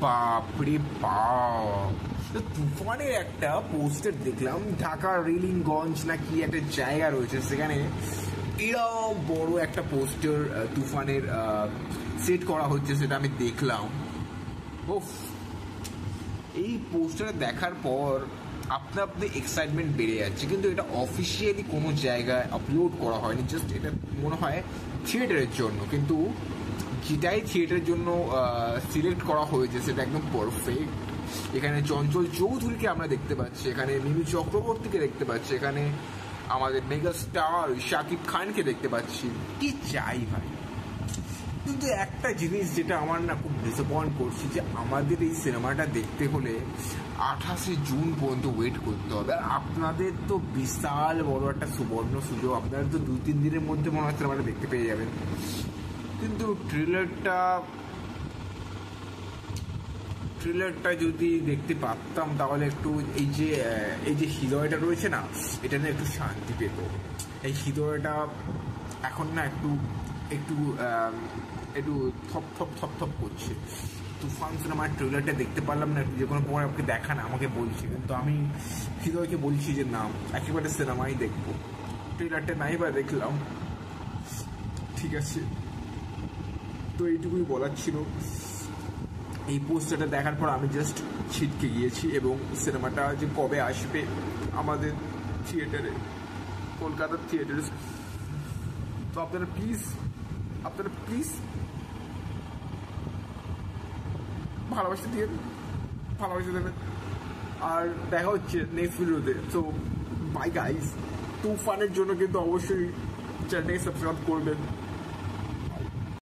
বাপরে বাপ, তুফানের একটা পোস্টার দেখলাম, ঢাকা রিলিংগঞ্জ না কি একটা জায়গা রয়েছে সেখানে এরকম বড় একটা পোস্টার তুফানের সেট করা হচ্ছে, সেটা আমি দেখলাম। ওফ, এই পোস্টার দেখার পর আপনা আপনি এক্সাইটমেন্ট বেড়ে যাচ্ছে, কিন্তু এটা অফিসিয়ালি কোনো জায়গায় আপলোড করা হয়নি, জাস্ট এটা মনে হয় থিয়েটারের জন্য। কিন্তু যেটাই থিয়েটারের জন্য সিলেক্ট করা হয়েছে সেটা একদম পারফেক্ট। এখানে চঞ্চল চৌধুরীকে আমরা দেখতে পাচ্ছি, এখানে মিমি চক্রবর্তীকে দেখতে পাচ্ছি, এখানে আমাদের মেগা স্টার শাকিব খানকে দেখতে পাচ্ছি। কি চাই ভাই? কিন্তু একটা জিনিস যেটা আমার না খুব ডিসঅ্যাপয়েন্ট করছি, যে আমাদের এই সিনেমাটা দেখতে হলে 28শে জুন পর্যন্ত ওয়েট করতে হবে। আর আপনাদের তো বিশাল বড় একটা সুবর্ণ সুযোগ, আপনারা তো 2-3 দিনের মধ্যে মনে হয় সিনেমাটা দেখতে পেয়ে যাবেন। কিন্তু ট্রেলারটা যদি দেখতে পারতাম তাহলে একটু এই যে হৃদয়টা রয়েছে না, এটা নিয়ে একটু শান্তি পেত। এই হৃদয়টা এখন না একটু একটু একটু থপ থপ থপ থপ করছে। তুফান সিনেমার ট্রেলারটা দেখতে পারলাম না, যে কোনো পর আপনি দেখান আমাকে বলছি, কিন্তু আমি হৃদয়কে বলছি যে না, একেবারে সিনেমাই দেখবো। ট্রেলারটা নাই বা দেখলাম, ঠিক আছে। তো এইটুকুই বলার ছিল। এই পোস্টারটা দেখার পর আমি জাস্ট ছিটকে গিয়েছি, এবং সিনেমাটা যে কবে আসবে আমাদের থিয়েটারে, কলকাতার থিয়েটারে, তো আপনারা প্লিজ ভালোবাসা দেবেন। আর দেখা হচ্ছে নেক্সট ভিডিওতে। তো বাই গাইস, তুফানের জন্য কিন্তু অবশ্যই চ্যানেলটাকে সাবস্ক্রাইব করবেন।